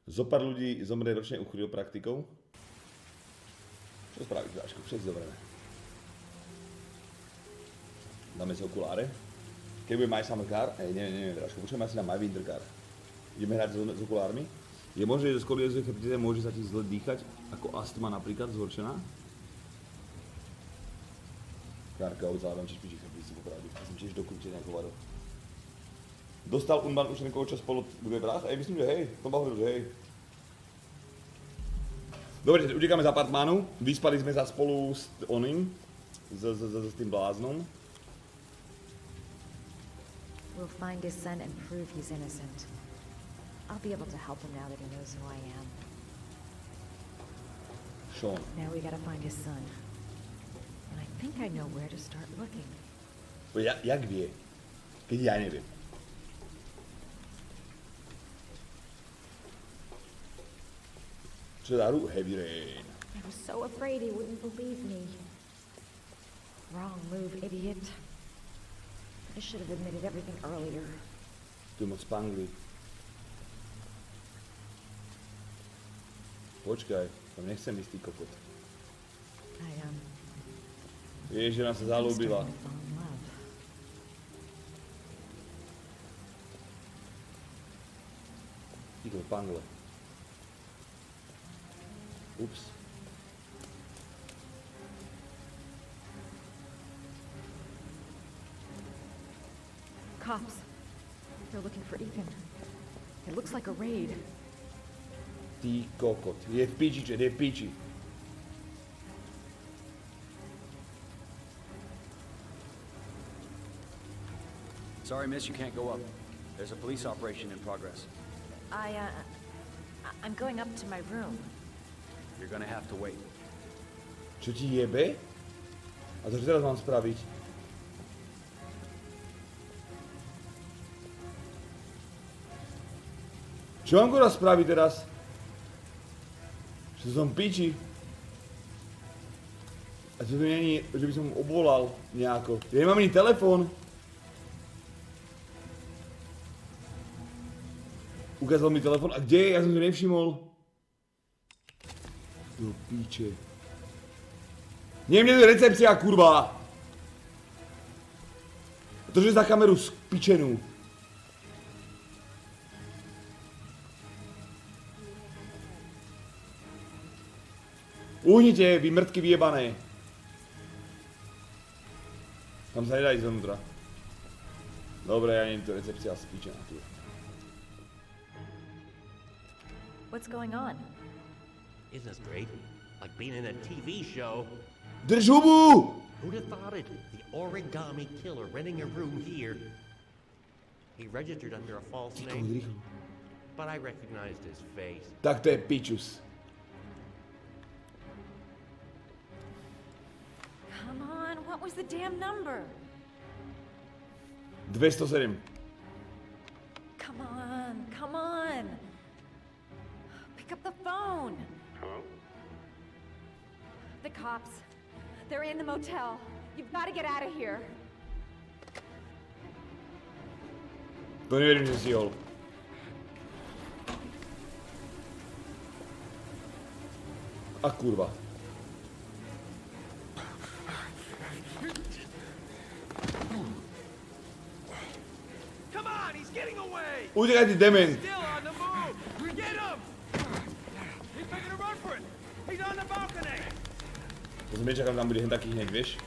Zopár ľudí zomrie ročne u chiropraktikov. Čo spravíš, Bráško? Všetci zomreme. Dáme si okuláre. Keď budeme mať summer car, neviem, Bráško, počujeme asi na my winter car. Ideme hrať s okulármi. Je možné, že z skoliózovej chrbtice môže sa ti zle dýchať, ako astma napríklad, zhoršená? Kárka, ovzádam, či špičí chrbtici, popravdě. Já jsem tiež dokrútený ako vado. Dostal Unban už ten čas spolu bude brách? Myslím, že hej, tom hovoril, že hej. Dobre, utekáme z apartmánu, vyspali sme sa spolu s oným, s tým bláznom. We'll find his son and prove he's innocent. I'll be able to help him now that he knows who I am. Sean. Now we gotta find his son. And I think I know where to start looking. Jak vie? Keď ja neviem. Čo dá ruku? Heavy rain. I was so afraid he wouldn't believe me. Wrong move, idiot. I should have admitted everything earlier. Tu je moc spangli. Počkaj, tam nechcem ísť tý kokot. Vieš, že nám sa zalúbila. Tíko pangle. Ups. Cops. They're looking for Ethan. It looks like a raid. Ty kokot. Je v piči, je v piči. Sorry, miss, you can't go up. There's a police operation in progress. I'm going up to my room. You're gonna have to wait. Čo ti jebe? A to čo teraz mám spraviť? Čo mám kurva spraviť teraz? Že som piči. A to není, že by som obvolal nejako. Ja nemám ani telefón. Ukázal mi telefón. A kde je? Ja som to nevšimol. Do píče. Nie, mne to je recepcia, kurva. To, že za kameru spičenú. Uhnite, vy mŕtky vyjebané. Tam sa nedá ísť zvnútra. Dobre, ja nie je to recepcia spičená tu. What's going on? Isn't this great? Like being in a TV show. Drž hubu! Who'd have thought it? The origami killer renting a room here. He registered under a false name, but I recognized his face. Tak to je pičus. Come on, what was the damn number? 207. Come on. Pick up the phone. Hello? The cops. They're in the motel. You've got to get out of here. To neverím, že si hol. A kurva. Come on, he's getting away! Utekaj ty demen. Still on the move! Get him! He's making a run for it! He's on the balcony! To som nečakal, tam bude hen taký hneď, vieš?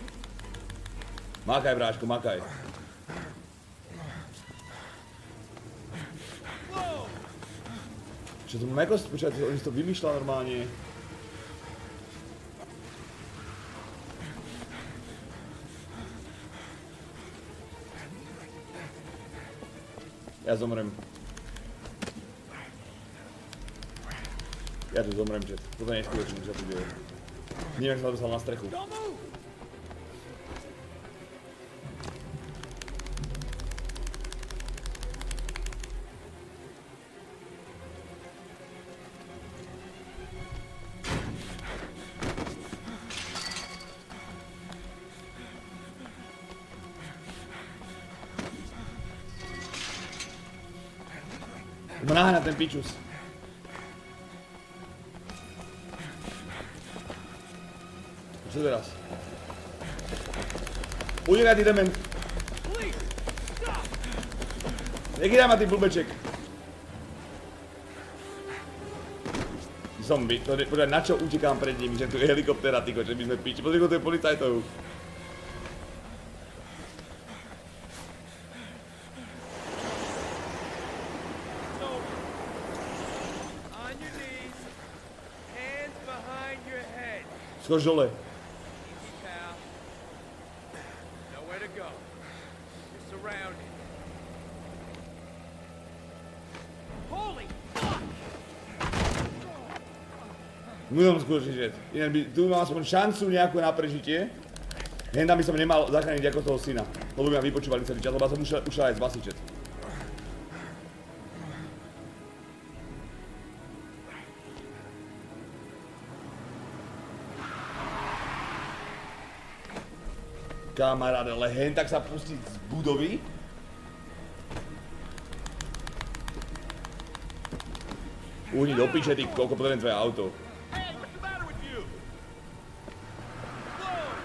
Makaj, bráčko, makaj. Čo to mám ako... Počkaj, oni si to vymýšľa normálne. Ja zomrem. Ja tu zomrem, chat. Toto nie je skutočné, čo sa tu deje. Neviem, som sa dostal na strechu. Ma naháňa ten pičus. Co teraz? Unikaj, ty dement. Nekydaj ma, ty blbeček. Zombie, to počkaj, na čo utekám pred nimi, že tu je helikoptéra, tyko, že my sme piči. Pozri, to je policajtov. On your knees. Hands behind your head. Skoč dole. Easy, pal. Nowhere to go. You're surrounded. Holy fuck! Musím skutočne žiť. Inak by tu mal aspoň šancu nejakú na prežitie. Henda by som nemal zachrániť ako toho syna. Lebo by ma vypočúvali celý čas, lebo som ušiel aj z basičet. Kamaráde, ale hen tak sa pustiť z budovy? Uhni do piče, ty koľko potrebujem tvoje auto. Hey, what's the matter with you? Whoa!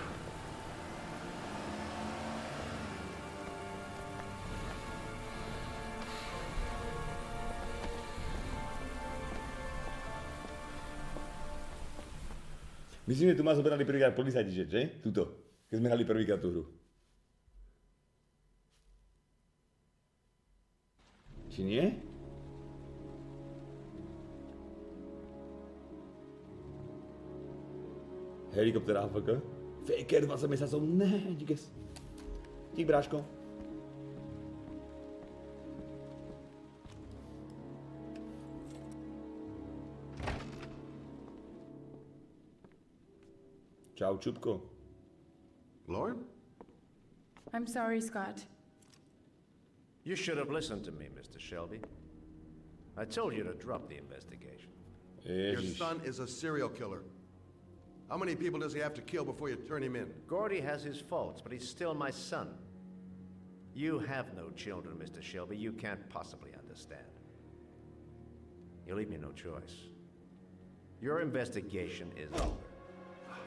Myslím, že tu ma zoberali prvýkrát policajti, že? Tuto. Keď sme hrali prvýkrát tú hru. Či nie? Helikopter AFK. Faker 20 mesiacov. Ne, díkes. Dík, bráško. Čau, čupko. Lauren? I'm sorry, Scott. You should have listened to me, Mr. Shelby. I told you to drop the investigation. Your Ježiš. son is a serial killer. How many people does he have to kill before you turn him in? Gordy has his faults, but he's still my son. You have no children, Mr. Shelby. You can't possibly understand. You leave me no choice. Your investigation is over.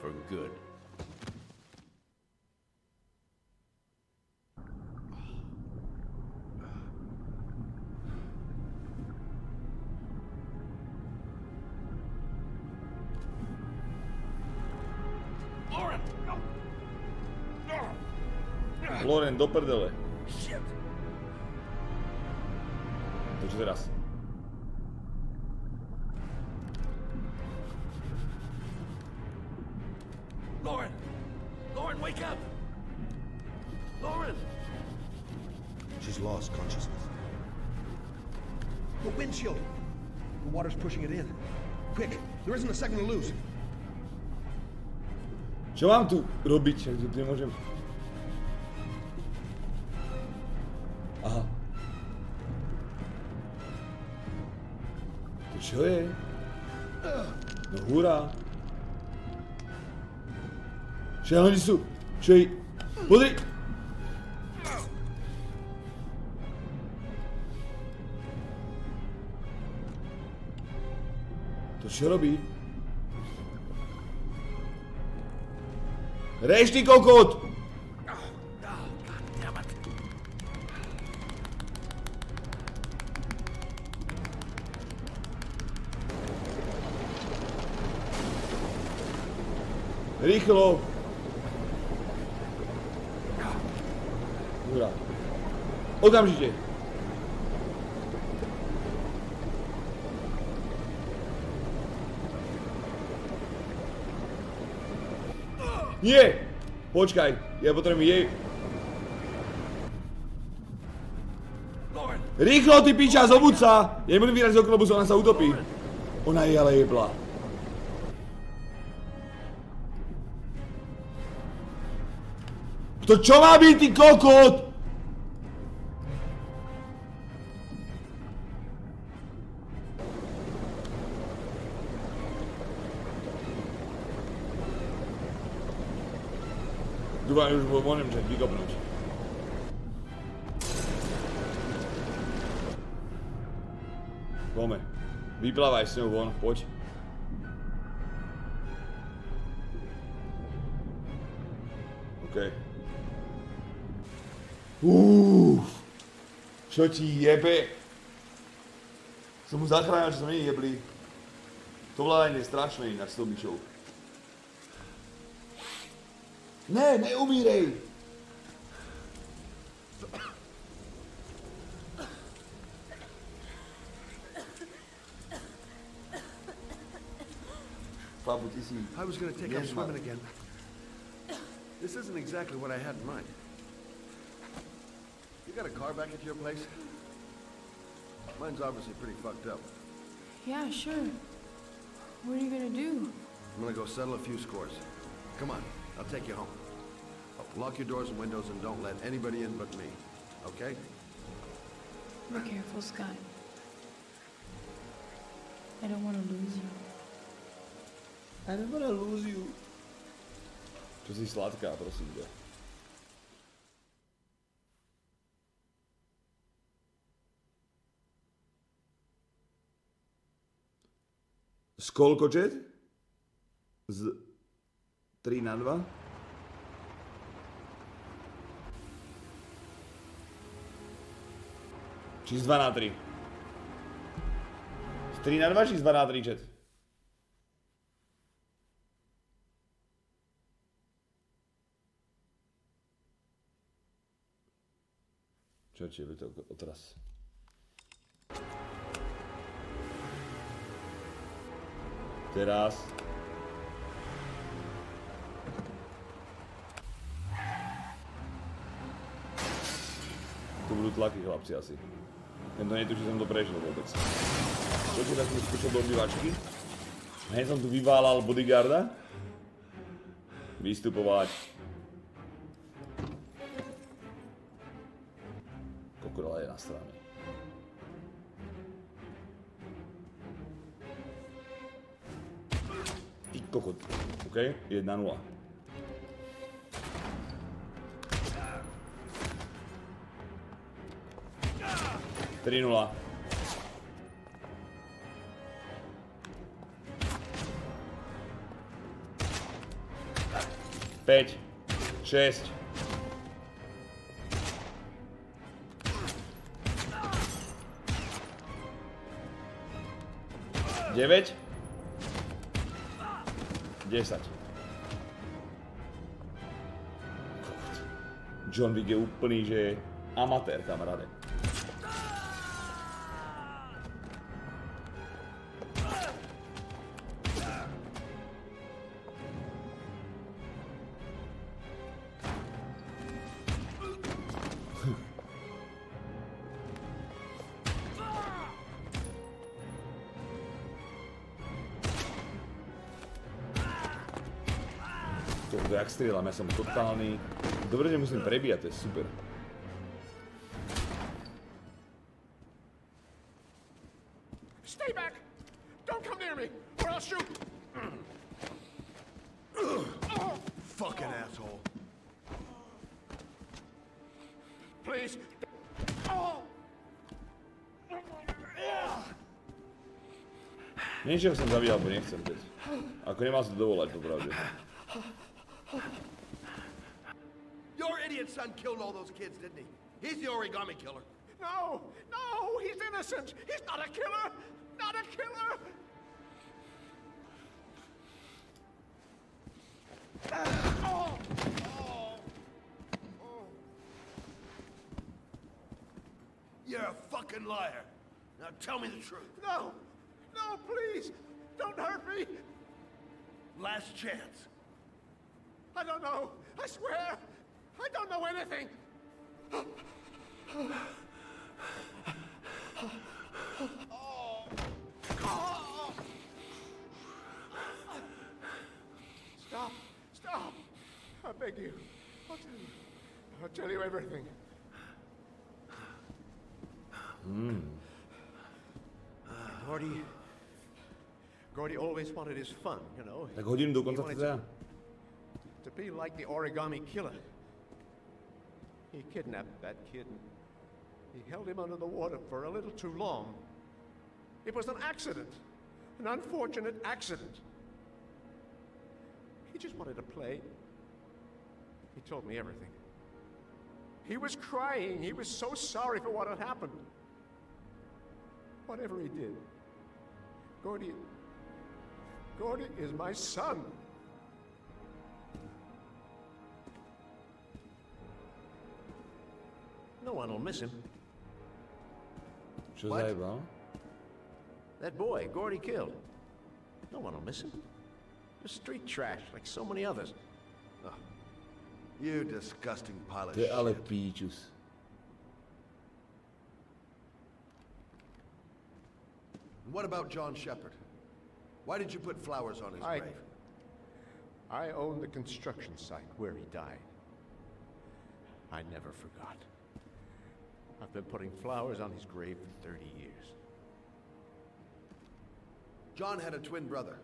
For good. Loren, do prdele. To čo teraz? Lauren! Lauren, wake up! Lauren! She's lost consciousness. The windshield! The water's pushing it in. Quick, there isn't a second to lose. Čo mám tu robiť? Tu nemôžem. Aha. To čo je? No hurá. Čo oni sú? Čo je? Pozri! To čo robí? Reš, ty kokot! Rýchlo! Hurá. Okamžite! Nie! Počkaj, ja potrebujem jej... Rýchlo, ty piča, zobud sa! Ja nebudem vyraziť z okolo busu, ona sa utopí. Ona je ale jebla. To čo má byť, ty kokot? Dúfam, že už môžem vykopnúť. Poďme. Vyplávaj s ňou von, poď. OK. Čo ti jebe? Som mu zachránil, že som nie jeblý. To vládanie je strašné inak s tou myšou. Ne, neumírej! Fabu, ty si... I was gonna take up Yes, swimming ma'am. again. This isn't exactly what I had in mind. You got a car back at your place? Mine's obviously pretty fucked up. Yeah, sure. What are you gonna do? I'm gonna go settle a few scores. Come on, I'll take you home. Oh, lock your doors and windows and don't let anybody in but me. Okay? Be careful, Scott. I don't want to lose you. I don't wanna lose you. Čo si sladká, prosím ťa. Koľko, čet? Z 3 na 2? Či z 2 na 3? Z 3 na 2 či z 2 na 3, čet? Čo ti je to otras? Teraz. Tu budú tlaky, chlapci, asi. Tento netučí, som to prešiel vôbec. Čo tak som skúšal do obývačky. Hneď som tu vyválal bodyguarda. Vystupovať. Kokorala je na strane. Ty kokot. OK? 1-0. Tri 0. Päť. 6. 9. 10. John Wick je úplný, že je amatér, kamaráde. Jak strieľam, ja som totálny. Dobre, že musím prebíjať, to je super. Stay back! Don't come near me, or I'll shoot! Fucking asshole. Please. Niečo som zabíjal, bo nechcem teď. Ako nemal sa to dovolať, popravde. Your idiot son killed all those kids, didn't he? He's the origami killer. No, no, he's innocent. He's not a killer. Not a killer. You're a fucking liar. Now tell me the truth. No, no, please, don't hurt me. Last chance. I don't know. I swear, I don't know anything. Stop, stop. I beg you. I'll tell you everything. Gordy always wanted his fun, you know. Tak hodím do konca He wanted teda. to be like the origami killer. He kidnapped that kid and he held him under the water for a little too long. It was an accident. An unfortunate accident. He just wanted to play. He told me everything. He was crying. He was so sorry for what had happened. Whatever he did, Gordy is my son. No one will miss him. Čo What? zajebal? That boy, Gordy killed. No one will miss him. Just street trash, like so many others. Oh, You disgusting pile of To je ale shit. píčus. And what about John Shepard? Why did you put flowers on his grave? I own the construction site where he died. I never forgot. I've been putting flowers on his grave for 30 years. John had a twin brother.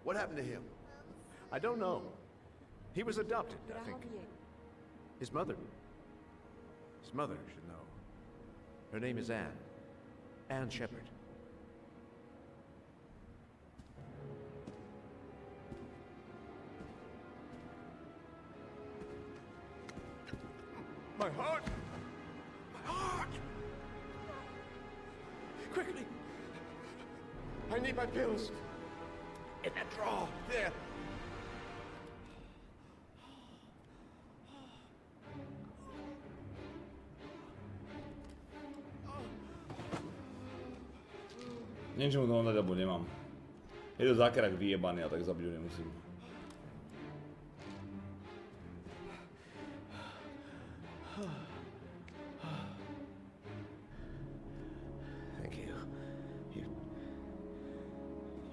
What happened to him? I don't know. He was adopted, I think. His mother should know. Her name is Anne. Anne Shepard. My heart! My heart! Quickly! I need my pills. In that drawer, there. Neviem, čo mu to mám dať, alebo nemám. Je to zákerak vyjebaný, a tak zabiť ho nemusím. Thank you.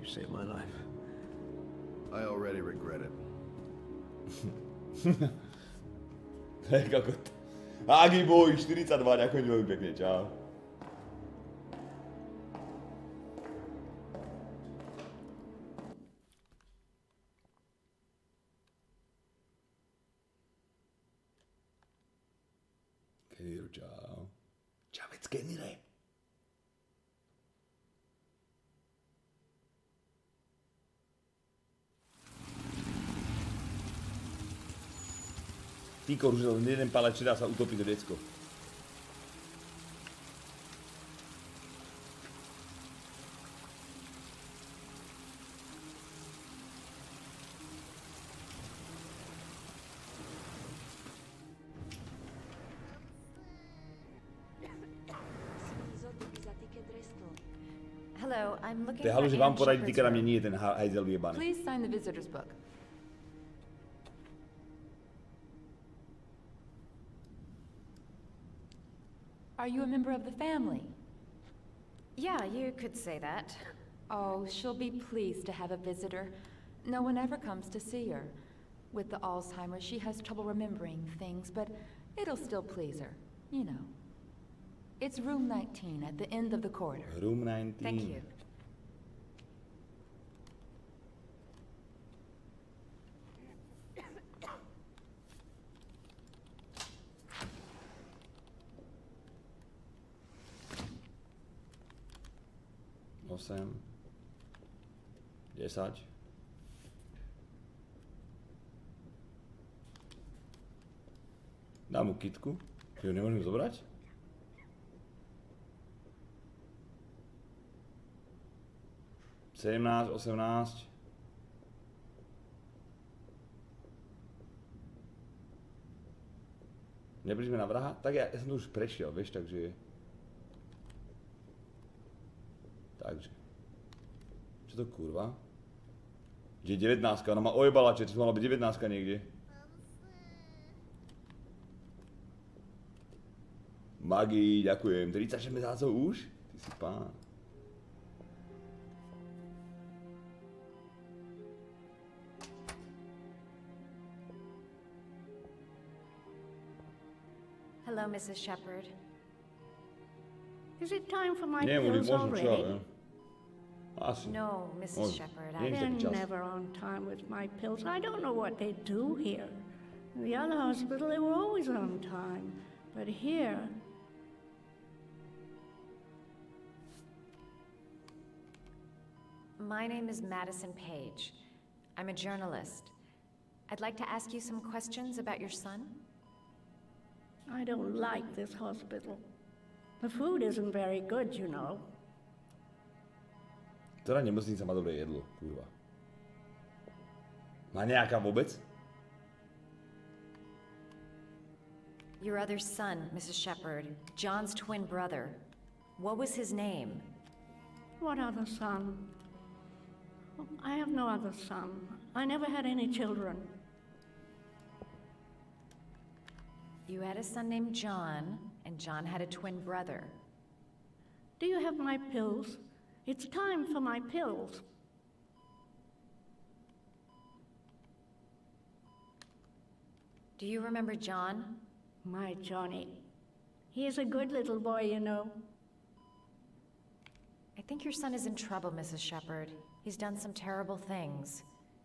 You saved my life. I already regret it. To je kokot. Agi boj, 42, ďakujem veľmi pekne, čau. Keniro, čau. Čavec, Kenire. Týko, už len jeden palec, či dá sa utopiť do decko. Hello, I'm looking To je for halu, že vám Anne poradí Shepard's týka na mne, room. nie je ten hajzel vyjebaný. Please sign the visitor's book. Are you a member of the family? Yeah, you could say that. Oh, she'll be pleased to have a visitor. No one ever comes to see her. With the Alzheimer's, she has trouble remembering things, but it'll still please her, you know. It's room 19 at the end of the corridor. Room 19. Thank you. Osem. 10. Dám mu kitku. Že ju nemôžem zobrať? Sedemnáct, 18. Neboli sme na vraha? Tak ja som to už prešiel, vieš, takže... Takže. Čo to kurva? Kde je 19, ona ma ojebala, čiže to mala byť 19 niekde. Magii, ďakujem. 36 mesiacov už? Ty si pán. Hello, Mrs. Shepard. Is it time for my Nie, pills možno already? čo, ne? Asi. No, Mrs. Oh, Shepard, nie. I... They're Just- never on time with my pills. I don't know what they do here. In the other hospital, they were always on time. But here, My name is Madison Page. I'm a journalist. I'd like to ask you some questions about your son. I don't like this hospital. The food isn't very good, you know. Ktorá nemocnica má dobré jedlo, kurva. Má nejaká vôbec? Your other son, Mrs. Shepherd, John's twin brother. What was his name? What other son? I have no other son. I never had any children. You had a son named John, and John had a twin brother. Do you have my pills? It's time for my pills. Do you remember John? My Johnny. He is a good little boy, you know. I think your son is in trouble, Mrs. Shepherd. He's done some terrible things.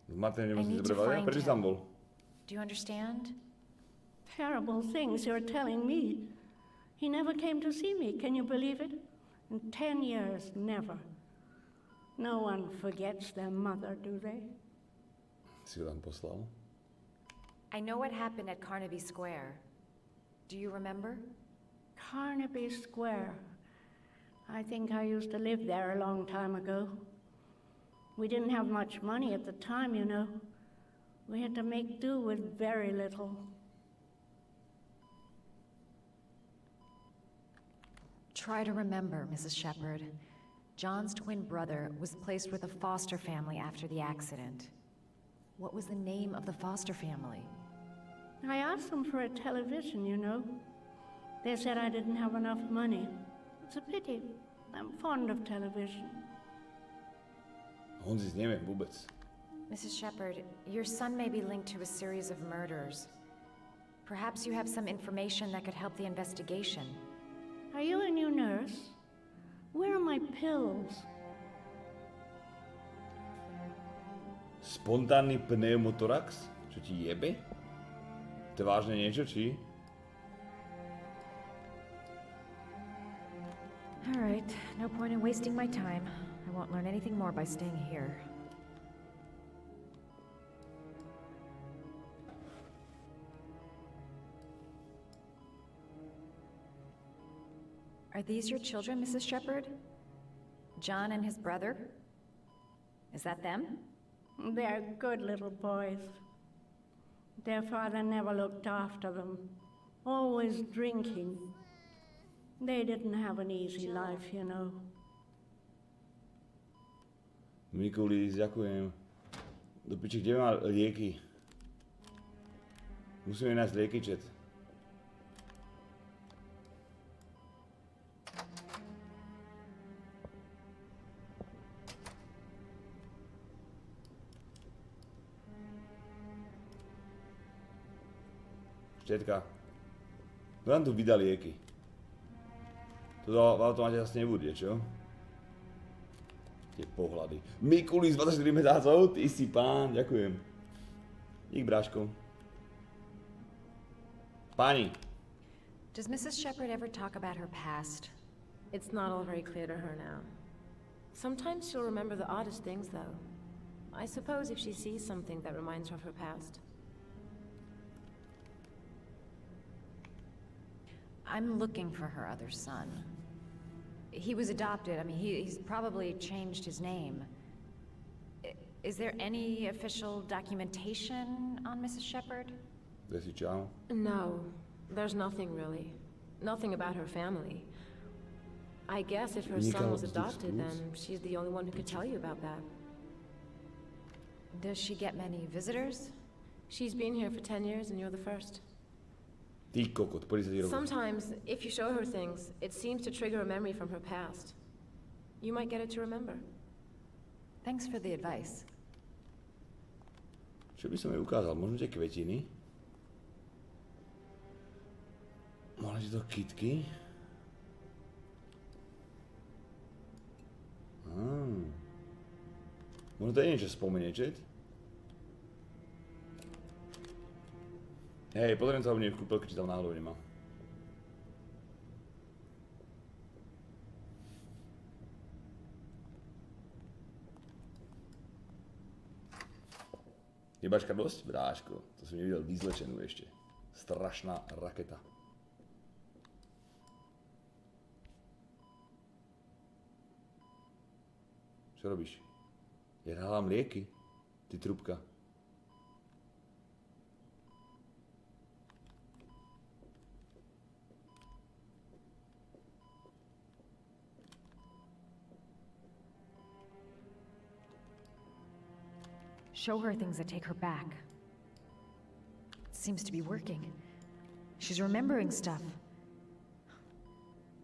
V matnej I nemocnici need to dobre find prečo tam him. bol? Do you understand? Terrible things you're telling me. He never came to see me, can you believe it? In 10 years, never. No one forgets their mother, do they? Si ho tam poslal? I know what happened at Carnaby Square. Do you remember? Carnaby Square. I think I used to live there a long time ago. We didn't have much money at the time, you know. We had to make do with very little. Try to remember, Mrs. Shepherd. John's twin brother was placed with a foster family after the accident. What was the name of the foster family? I asked them for a television, you know. They said I didn't have enough money. It's a pity. I'm fond of television. Honzi neviem vôbec. Mrs. Shepherd, your son may be linked to a series of murders. Perhaps you have some information that could help the investigation. Are you a new nurse? Where are my pills? Spontánny pneumotorax? Čo ti jebe? To je vážne niečo, či? All right, no point in wasting my time. I won't learn anything more by staying here. Are these your children, Mrs. Shepherd? John and his brother? Is that them? They're good little boys. Their father never looked after them, always drinking. They didn't have an easy life, you know. Mikulis, ďakujem. Do piči, kde má lieky? Musíme nájsť lieky, chat. Štetka. Kto nám tu vydal lieky? To v automate zase nebude, čo? Tie pohľady. Mikulis, 24 mesiacov, ty si pán, ďakujem. Dík, bráško. Pani. Does Mrs. Shepherd ever talk about her past? It's not all very clear to her now. Sometimes she'll remember the oddest things, though. I suppose if she sees something that reminds her of her past. I'm looking for her other son. He was adopted. I mean, he's probably changed his name. Is there any official documentation on Mrs. Shepherd? Desi, čau. No, there's nothing really. Nothing about her family. I guess if her son was adopted, then she's the only one who could tell you about that. Does she get many visitors? She's been here for 10 years and you're the first. Ty kokot, poď sa ti robiť. Sometimes, if you show her things, it seems to trigger a memory from her past. You might get it to remember. Thanks for the advice. Čo by som jej ukázal? Možno tie kvetiny? Mohli ti to kytky? Možno to je niečo spomenie, čet? Hej, pozriem sa v nej v kúpelke, či tam náhodou nemá. Jebačka dosť, bráško. To som nevidel vyzlečenú ešte. Strašná raketa. Čo robíš? Ja hľadám lieky, ty trúbka. Show her things that take her back. It seems to be working. She's remembering stuff.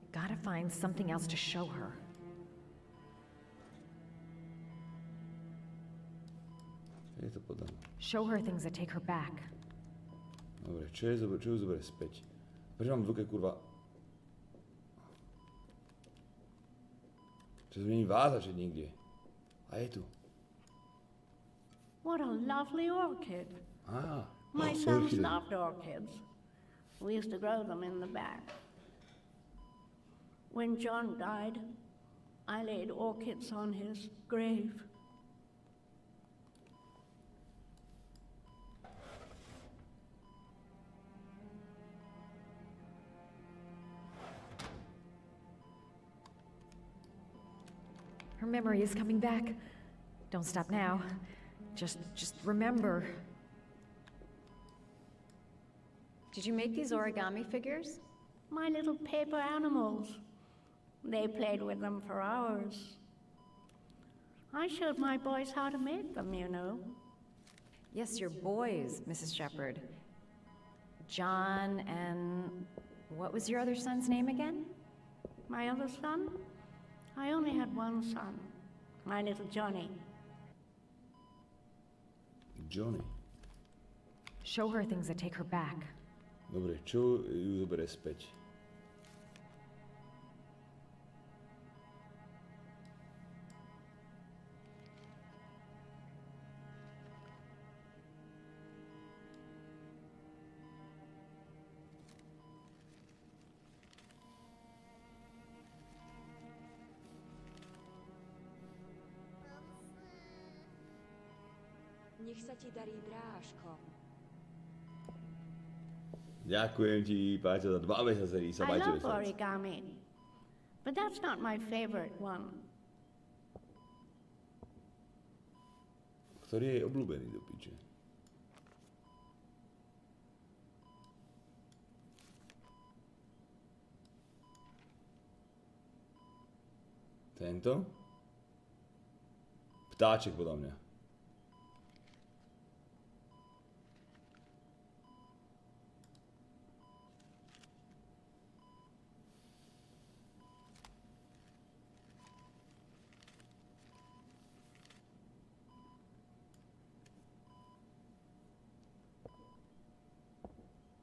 Gotta find something else to show her. Je to podľa mňa. Show her things that take her back. Dobre, čo ju zoberie späť? Prečo mám v ruke, kurva? Čo to není váza, že nikde. A je tu. What a lovely orchid. Á, My sons orchid. loved orchids. We used to grow them in the back. When John died, I laid orchids on his grave. Her memory is coming back. Don't stop now. Just remember. Did you make these origami figures? My little paper animals. They played with them for hours. I showed my boys how to make them, you know. Yes, your boys, Mrs. Shepherd. John and... what was your other son's name again? My other son? I only had one son. My little Johnny. Johnny. Show her things that take her back. Dobre, čo ju zoberie späť? Nech sa ti darí, bráško. Ďakujem ti, Páťo, za 2 mesiace sa I majte love vesel. origami, but that's not my favorite one. Ktorý je jej obľúbený do piče? Tento? Ptáček podľa mňa.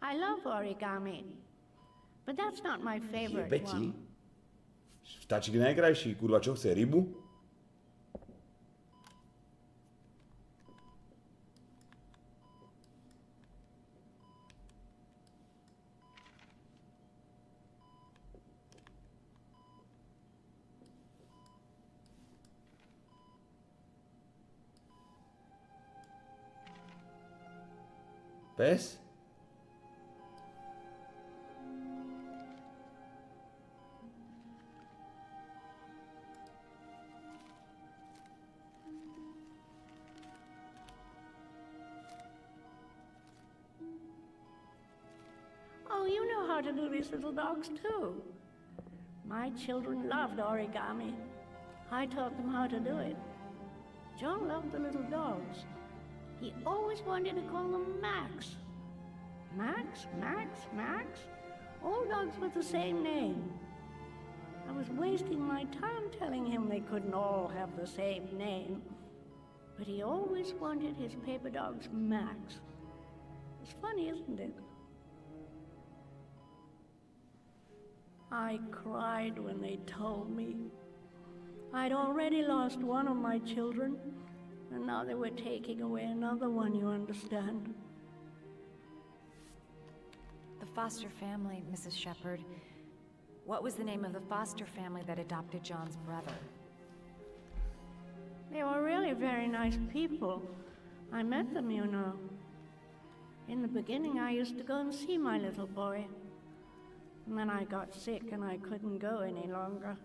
I love origami, but that's not my favorite Jebe ti? one. Vtáčik je najkrajší, kurva, čo chce, rybu? Pes? Oh, you know how to do these little dogs too. My children loved origami. I taught them how to do it. John loved the little dogs. He always wanted to call them Max. Max, Max, Max? All dogs with the same name. I was wasting my time telling him they couldn't all have the same name. But he always wanted his paper dogs Max. It's funny, isn't it? I cried when they told me. I'd already lost one of my children, and now they were taking away another one, you understand? The foster family, Mrs. Shepherd. What was the name of the foster family that adopted John's brother? They were really very nice people, I met them, you know. In the beginning, I used to go and see my little boy. And then I got sick and I couldn't go any longer.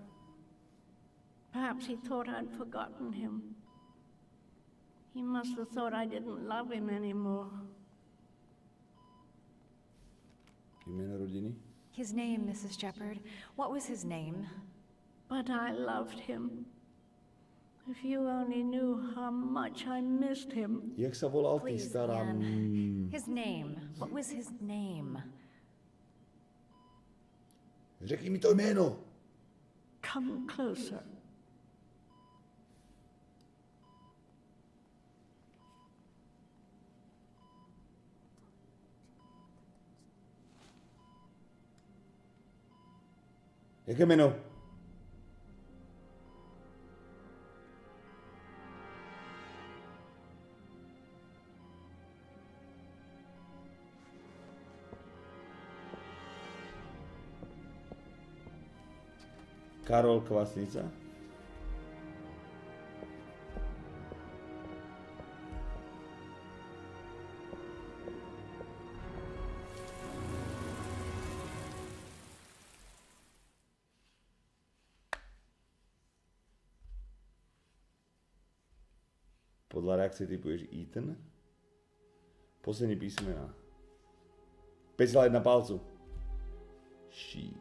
Perhaps he thought I'd forgotten him. He must have thought I didn't love him anymore. Jméno rodiny? His name, Mrs. Shepherd. What was his name? But I loved him. If you only knew how much I missed him. Jak sa volal, ty Please, stará... Anne. His name. What was his name? Řekni mi to jméno! Come closer. Jaké jméno? Karol Kvasnica? Podľa reakcie typuješ Ethan? Poslední písmena. 5,1 palcu. Shit.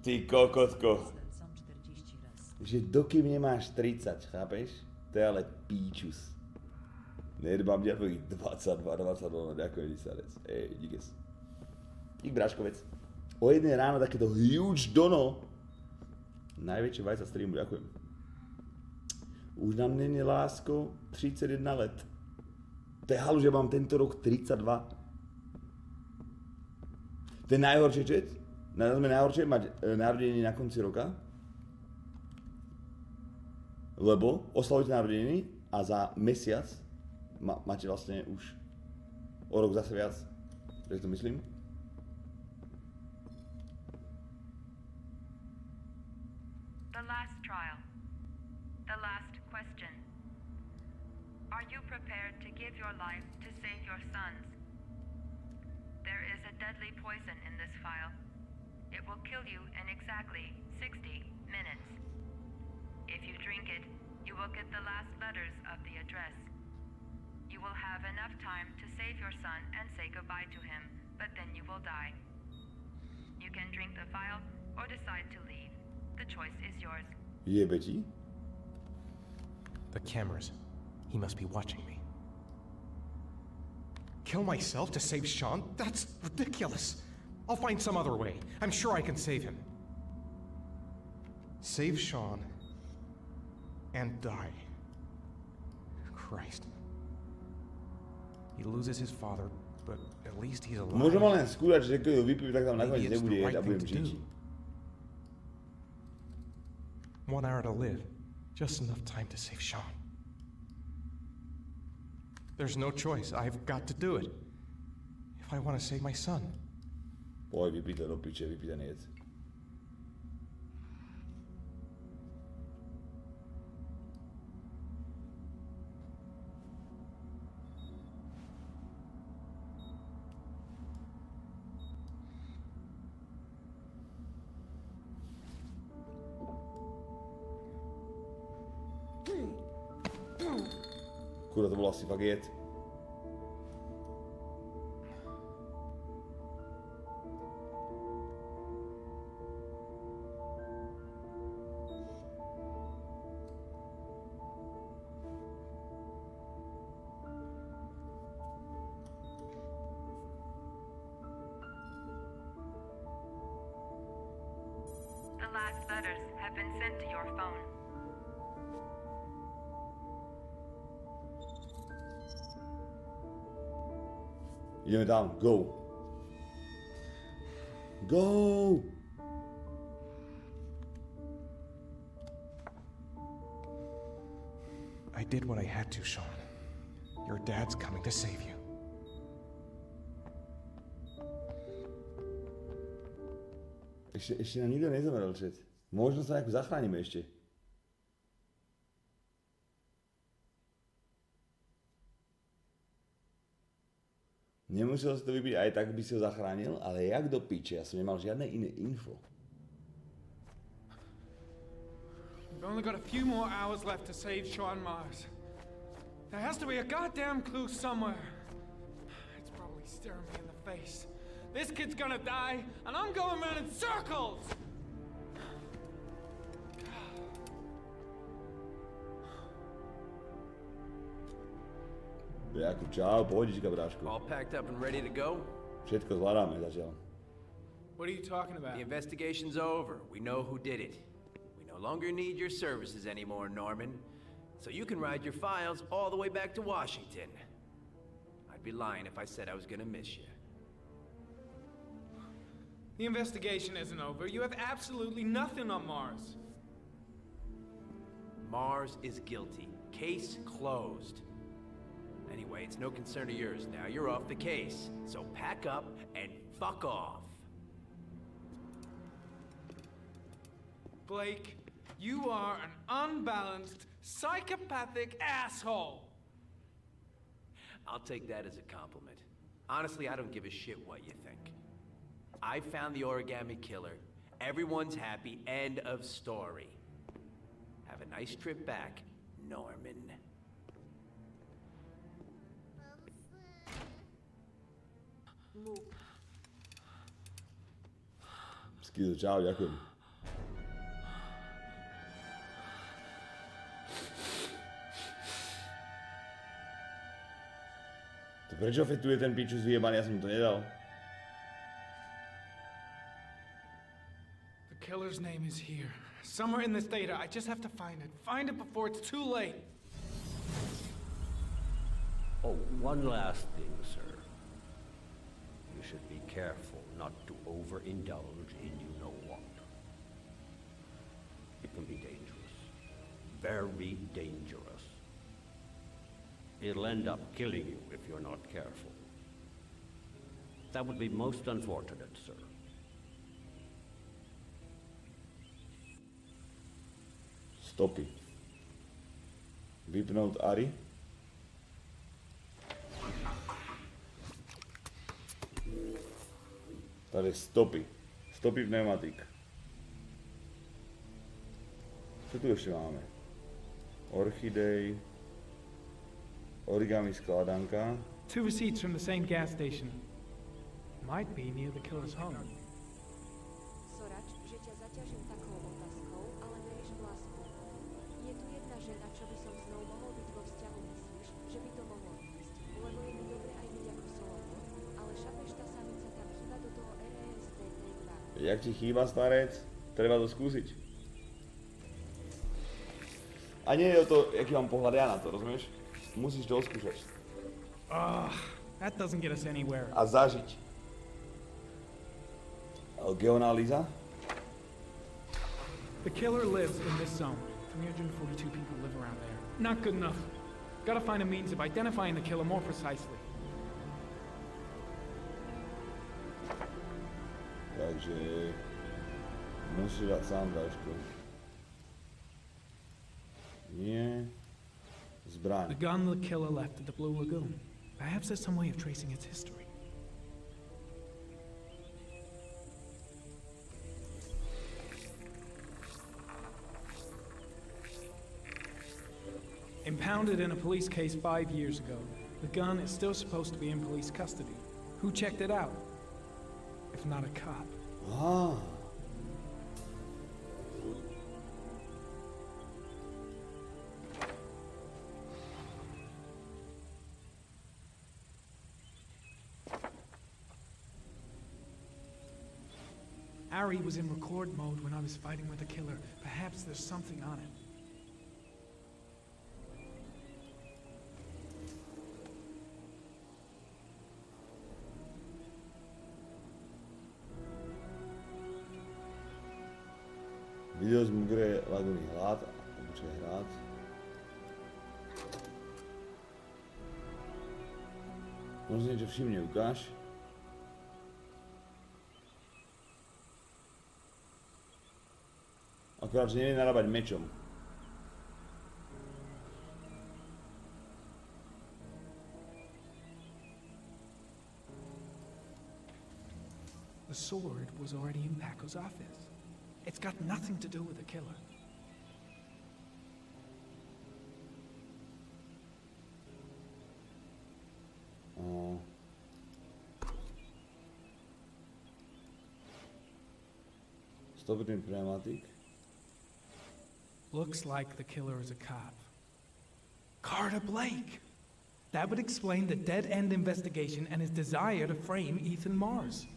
Ty kokotko. Že dokým nemáš 30, chápeš? To je ale píčus. Nedbám ťa tvojich 22, ďakujem ti starec. Díkes. Dík bráškovec. O 1 ráno takéto huge dono. Najväčšie vajca streamu, ďakujem. Už nám není lásko 31 let. To je halu, že mám tento rok 32. To je najhoršie, čet? Najhoršie mať narodeniny na konci roka. Lebo oslavujete narodeniny a za mesiac máte vlastne už o rok zase viac. Tak to myslím. The last trial. The last question. Are you prepared to give your life to save your sons? There is a deadly poison in this file. It will kill you in exactly 60 minutes. If you drink it, you will get the last letters of the address. You will have enough time to save your son and say goodbye to him, but then you will die. You can drink the file or decide to leave. The choice is yours. Jebe ti? The cameras. He must be watching me. Kill myself to save Sean? That's ridiculous. I'll find some other way. I'm sure I can save him. Save Sean and die. Christ. He loses his father, but at least he's alive. Môžem len skúrať, že keď ho vypím, tak tam nakoniec nebude jesť a budem žiť. 1 hour to live. Just enough time to save Sean. There's no choice. I've got to do it. If I want to save my son. Poj, vypí to do piče, vypí ten jedz. Kurva, to bolo asi fakt jed. The last letters have been sent to your phone. Ideme tam, go. Go! I did what I had to, Sean. Your dad's coming to save you. Ešte nám nikto nezomrel, chat. Možno sa nejako zachránime ešte. Nemusel si to vypiť, aj tak by si ho zachránil, ale jak do piče, ja som nemal žiadne iné info. We've only got a few more hours left to save Sean Mars. There has to be a goddamn clue somewhere. It's probably staring me in the face. This kid's gonna die, and I'm going around in circles! Jakub, čau, pohodička, bráško. All packed up and ready to go? Všetko zvládame zatiaľ. What are you talking about? The investigation's over. We know who did it. We no longer need your services anymore, Norman. So you can ride your files all the way back to Washington. I'd be lying if I said I was gonna miss you. The investigation isn't over. You have absolutely nothing on Mars. Mars is guilty. Case closed. Anyway, it's no concern of yours now. You're off the case. So pack up and fuck off. Blake, you are an unbalanced, psychopathic asshole. I'll take that as a compliment. Honestly, I don't give a shit what you think. I found the origami killer. Everyone's happy. End of story. Have a nice trip back, Norman. Skido, čau, ďakujem. To prečo fetuje ten piču zjebaný, ja som to nedal. The killer's name is here. Somewhere in this data. I just have to find it. Find it before it's too late. Oh, one last thing, sir. You should be careful not to overindulge in you-know-what. It can be dangerous. Very dangerous. It'll end up killing you if you're not careful. That would be most unfortunate, sir. Stopy. Vypnout Ari. Tady stopy. Stopy pneumatik. Co tu ještě máme? Orchidej. Origami skládanka. 2 receipts from the same gas station. Might be near the killer's home. Sorač, že ťa zaťažím takou otázkou, ale než vlastnú. Je tu jedna žena, čo by som s ňou mohol byť vo vzťahu, myslíš, že by to mohlo ísť? Lebo je mi dobre aj byť ako solodko, ale šapeš tá samica tam chýba do toho restt. Jak ti chýba, starec? Treba to skúsiť. A nie je o to, jaký mám pohľad ja na to, rozumieš? Musíš to oskúšať. That doesn't get us anywhere. A zažiť. Geonalýza? The killer lives in this zone. 342 people live around there. Not good enough. Gotta find a means of identifying the killer more precisely. Takže... musíš dať sám dášku. Nie... Zbraň. The gun the killer left at the Blue Lagoon. Perhaps there's some way of tracing its history. Impounded in a police case 5 years ago, the gun is still supposed to be in police custody. Who checked it out? If not a cop. Ah. Ari was in record mode when I was fighting with the killer. Perhaps there's something on it. Video z Mugre Laguny hrát. Počkej, hrát. Možno niečo všimne, ukáž. Akorát, že nevie narábať mečom. The sword was already in Paco's office. It's got nothing to do with the killer. Stop it in pneumatic. Looks like the killer is a cop. Carter Blake! That would explain the dead-end investigation and his desire to frame Ethan Mars.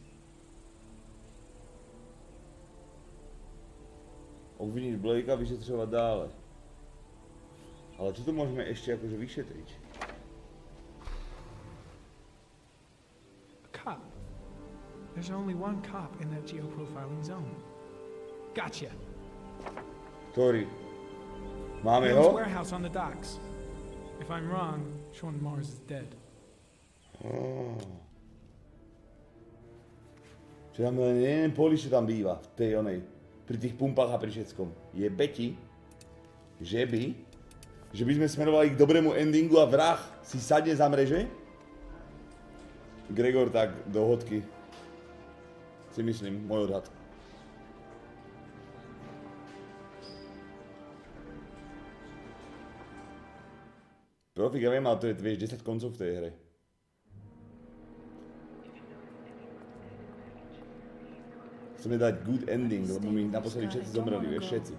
Obviniť Blakea, vyšetřovať dále. Ale čo tu môžeme ešte akože vyšetriť? A cop. There's only one cop in that geoprofiling zone. Gotcha. Ktorý? Máme Bill's ho? warehouse on the docks. If I'm wrong, Sean Mars is dead. Čiže tam len jeden polič, čo tam býva, v tej onej, pri tých pumpách a pri všetkom. Je Betty, že by sme smerovali k dobrému endingu a vrah si sadne za mreže? Gregor tak do hodky. Si myslím, môj odhad. Profik, ja viem, ale to je, vieš, 10 koncov v tej hre. Chceme dať good ending, lebo my naposledy všetci zomreli, vieš, všetci.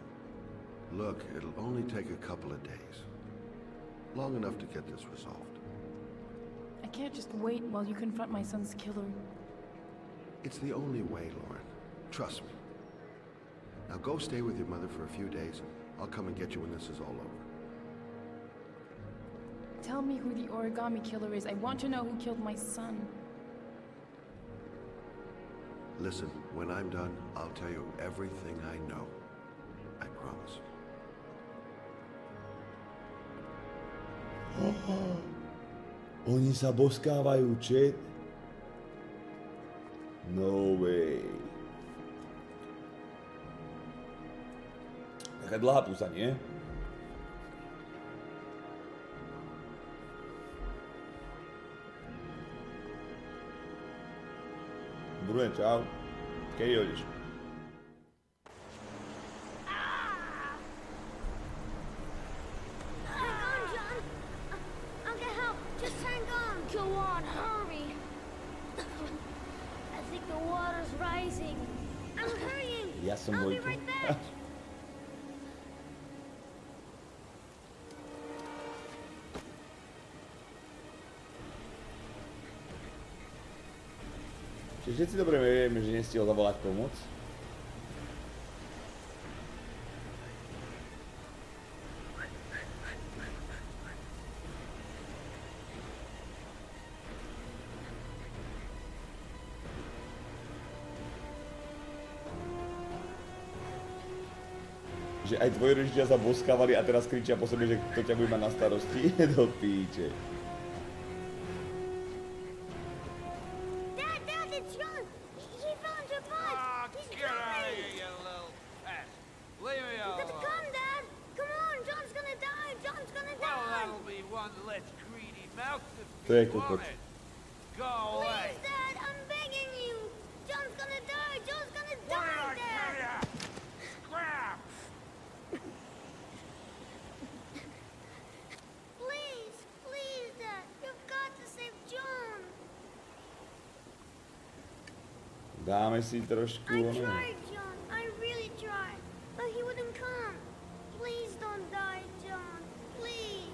Look, it'll only take a couple of days. Long enough to get this resolved. I can't just wait while you confront my son's killer. It's the only way, Lauren. Trust me. Now go stay with your mother for a few days. I'll come and get you when this is all over. Tell me who the origami killer is. I want to know who killed my son. Listen, when I'm done, I'll tell you everything I know. I promise. Oni sa boskávajú, chat. No way. Taká dlhá pusa, nie? Bruno, čau. Kedy hodíš? Hang on, John. I'll get help. Just hang on. Go on, hurry. I think the water's rising. I'm hurrying. Ja som I'll be Vojko. right back. Čiže všetci dobre vieme, že nestihol zavolať pomoc. Že aj tvoji rodičia sa boskávali a teraz kričia po sebe, že kto ťa bude mať na starosti. Do píče. Dad, it's John. He fell into a pipe. He's drowning. you little pest. Leave me You gotta come, Dad. Come on, John's gonna die. John's gonna Well, die. that'll be one less greedy mouth to To je feed, kokot. won't it? Go away. Please, Dad, I'm begging you. John's gonna die. John's gonna What die, did I Dad. tell ya? Scrap! Please, Dad. You've got to save John. Dáme si trošku... I ono. tried, John. I really tried. But he wouldn't come. Please don't die, John. Please.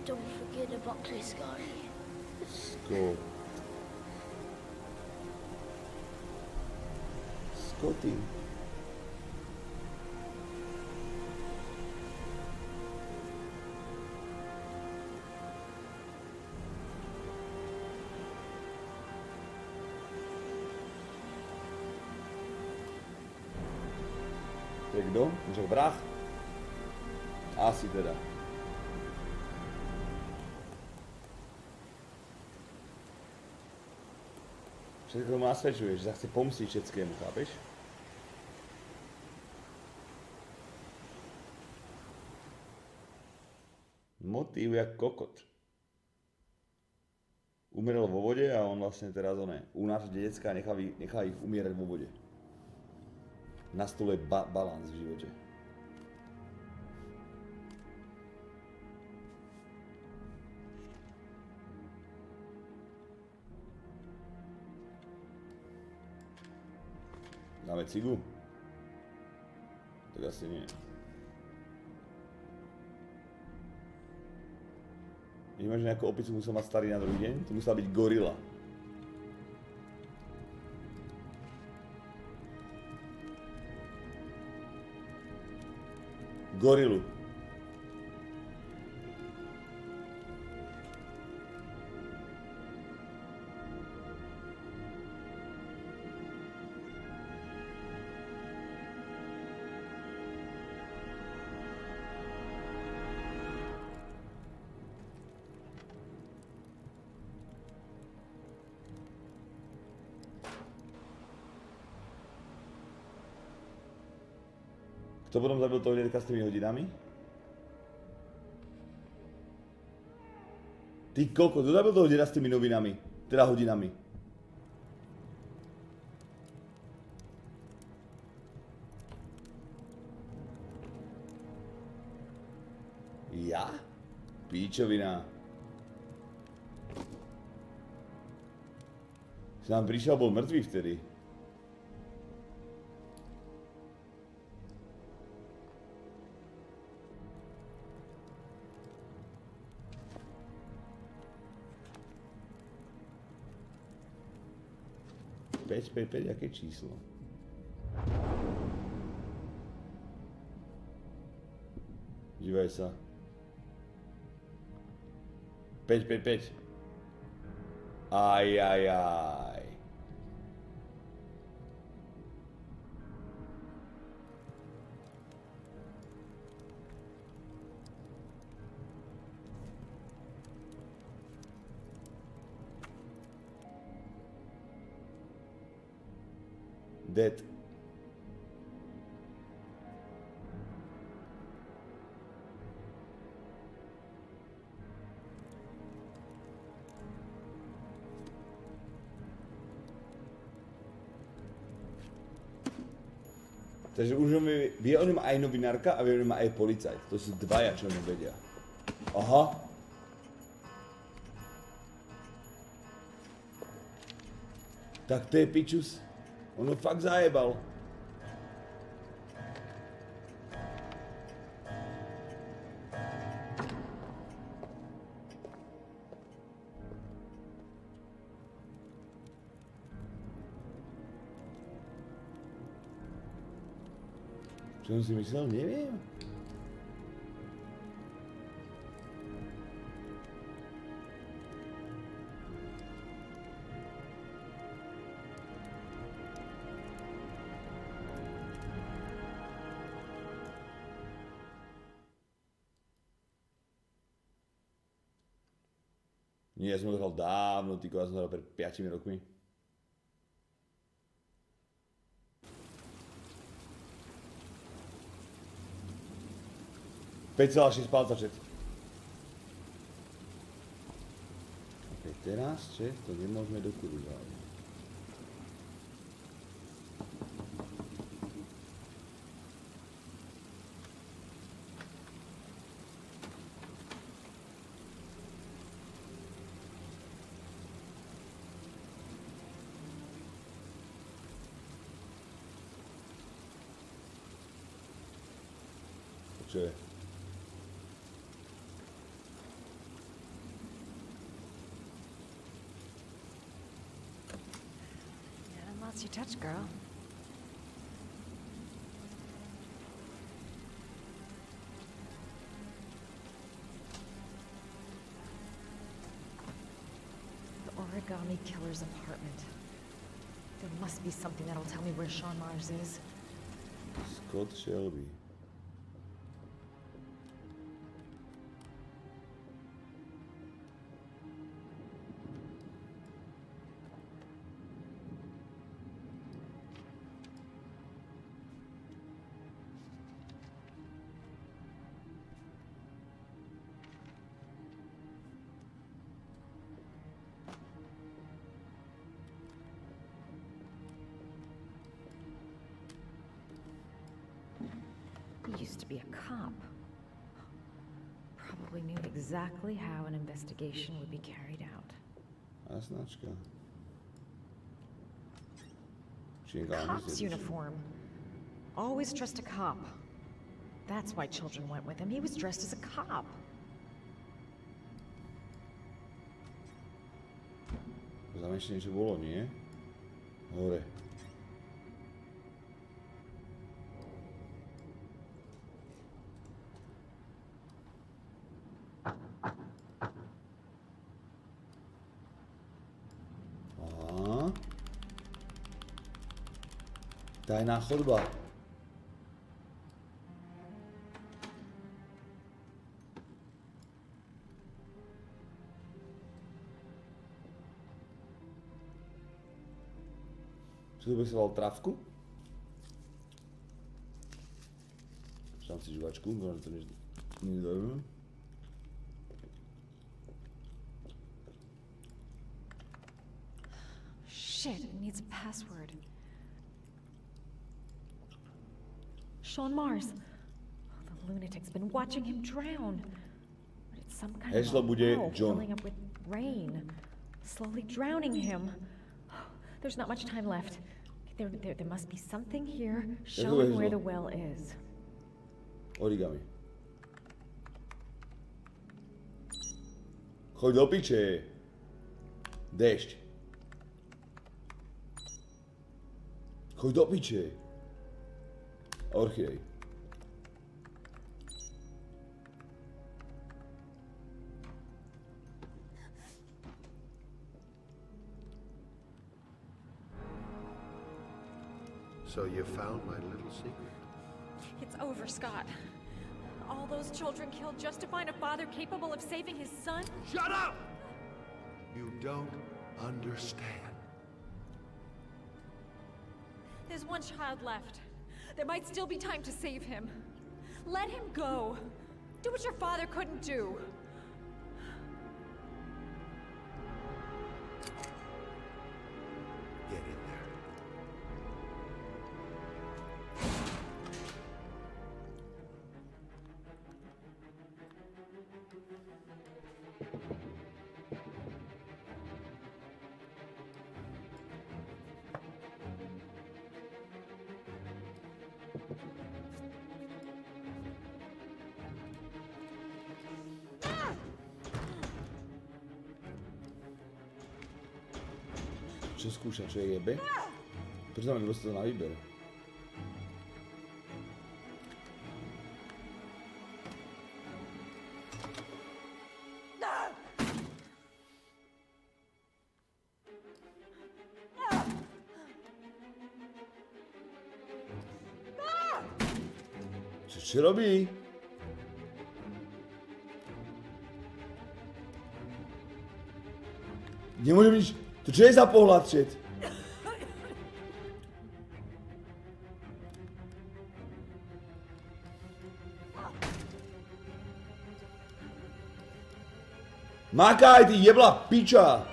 Don't forget about me, Scotty. Scott. Scotty. Kdo? Řekl brách? Asi teda. Všetko mu nasvedčuje, že sa chce pomstiť všetkému, chápeš? Motív jak kokot. Umrel vo vode a on vlastne teraz unáša decka a nechá ich umierať vo vode. Nastoluje balans v živote. Dáme cigu? Tak asi nie. Vnímaš, že nejakú opicu musel mať starý na druhý deň? To musela byť gorila. Gorilu. Kto potom zabil toho detka s tými hodinami? Ty koko, kto zabil toho deda s tými novinami? Teda hodinami. Ja? Píčovina. Si nám prišiel, bol mŕtvý vtedy. Päť, aké číslo? Dívaj sa. 5. Aj. Dead. Takže už vie o ňom aj novinárka a vie o ňom aj policajt. To sú dvaja, čo o ňom vedia. Aha. Tak to je pičus. On ho fakt zajebal. Čo som si myslel? Neviem. Nie, ja som ho hral dávno, ja som ho hral pred 5 rokmi. $5,6 palca, chat. Ok, teraz, chat, to nemôžeme do kurva. Čo je? Lost your touch, girl. The origami killer's apartment. There must be something that'll tell me where Sean Mars is. Scott Shelby. He used to be a cop. Probably knew exactly how an investigation would be carried out. A značka. Cop's uniform. Always trust a cop. That's why children went with him. He was dressed as a cop. Tam ešte niečo bolo, nie? Hore. Aha. Tajná chodba. Co bych si dal trávku? Dám si žvačku, možná to není dobré. Shit, it needs a password. Sean Mars. The lunatic's been watching him drown. But it's some kind Heslo of a bude well John. filling up with rain, slowly drowning him. There's not much time left. There must be something here showing where the well is. Origami. Choď do piče. Dešť. Choď do piče. Orchidej. So you found my little secret? It's over, Scott. All those children killed just to find a father capable of saving his son? Shut up! You don't understand. There's one child left. There might still be time to save him. Let him go. Do what your father couldn't do. Get in there. Čo skúša, čo je jebe? Prečo tam nedostal na výber? Čo robí? Nemôžem nič... To čo je za pohľad, čet? Makaj, ty jebla piča!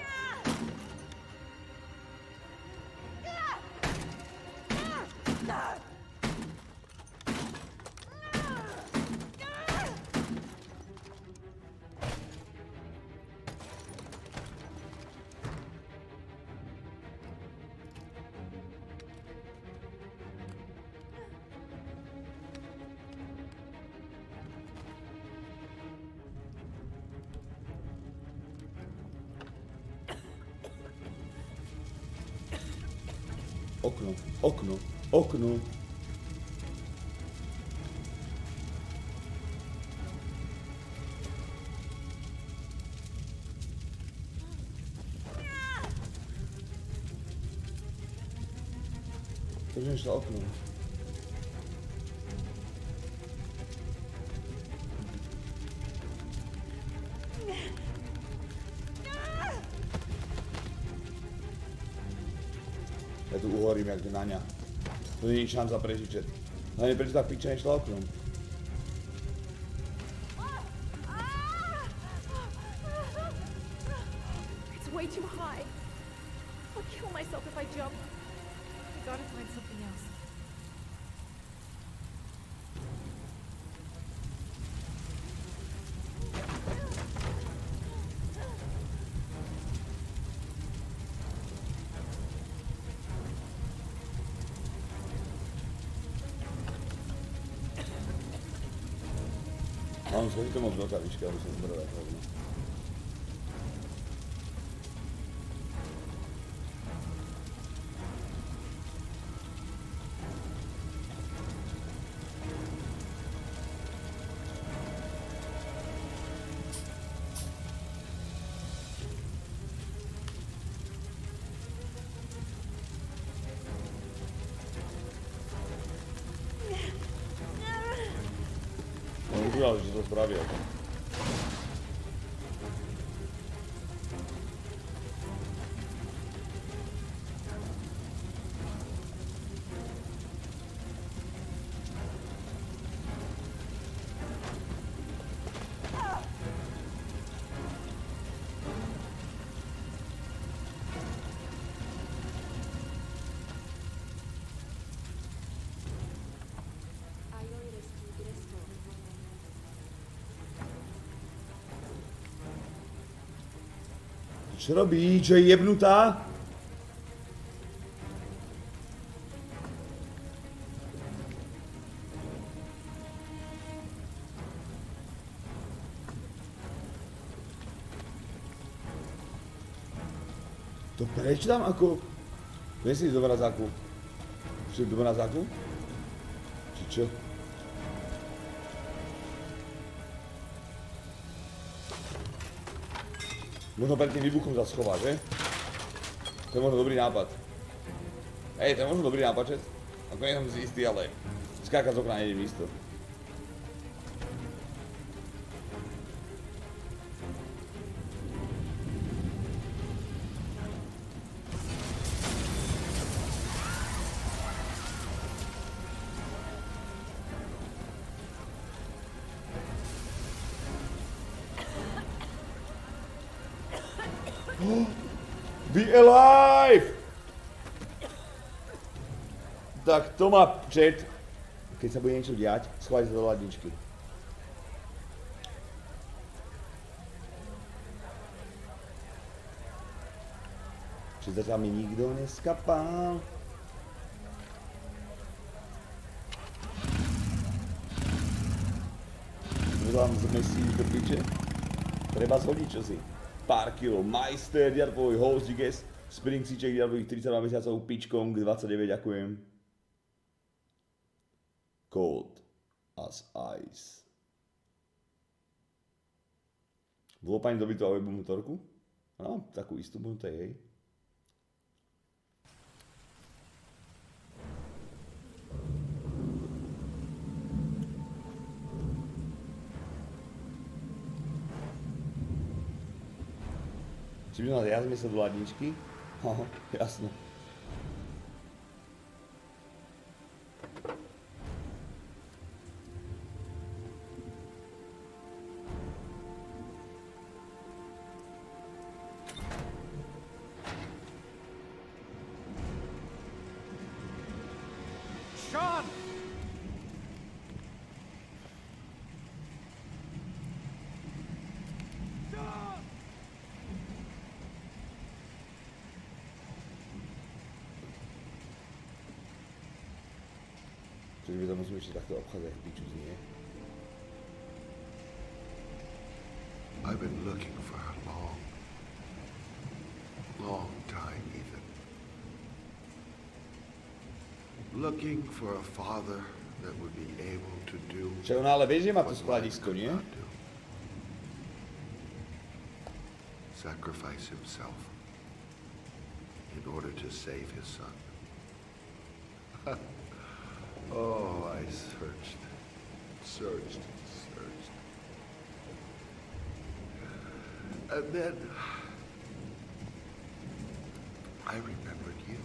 Okno, okno, okno. Proč nešla okno? hovorím jak naňa. To nie je šanca prežiť čet. Hlavne prečo tá piča nešla oknom. It's way too high. I'll kill myself if I jump. I gotta find something else. Mám schodí to moc veľká výška, aby som zbral tak rovno. Že to spravil. Čo robí? Čo je jebnutá? To preč tam ako? Nesmíš do mrazáku. Čo do mrazáku? Či čo? Možno pred tým výbuchom sa schová, že? To je možno dobrý nápad. Hej, to je možno dobrý nápad, čet? Ako nie som si istý, ale skákať z okna nejdem isto. Be alive! Tak to má chat. Keď sa bude niečo diať, schovajte sa do ladničky. Či zatiaľ mi nikto neskapal. Zvolám zmesíš do piče. Treba zhodiť čosi. Pár kilo. Majster, ďarpový host, guest. Springsíček, ďarpových 32 mesiacov, pičkom, 29, ďakujem. Cold as ice. Bolo pani dobytú a webovú motorku? No, takú istú možno to je, hej. Či by sme jazme sa do ladničky? Aha, jasno. Sean! Čiže by to musíme ešte takto obchádzať piču z nie. I've been looking for a long time, Ethan. Looking for a father that would be able to do. Čo, no ale vieš, že má to skladisko, nie? Sacrifice himself in order to save his son. Oh, I searched. And then I remembered you.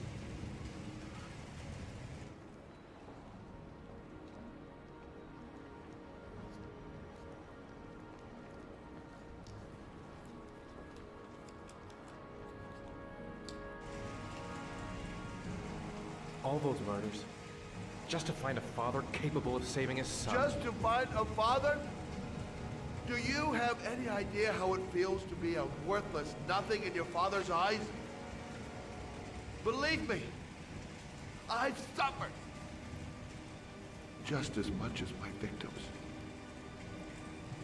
those murders? Just to find a father capable of saving his son? Just to find a father? Do you have any idea how it feels to be a worthless nothing in your father's eyes? Believe me, I've suffered just as much as my victims.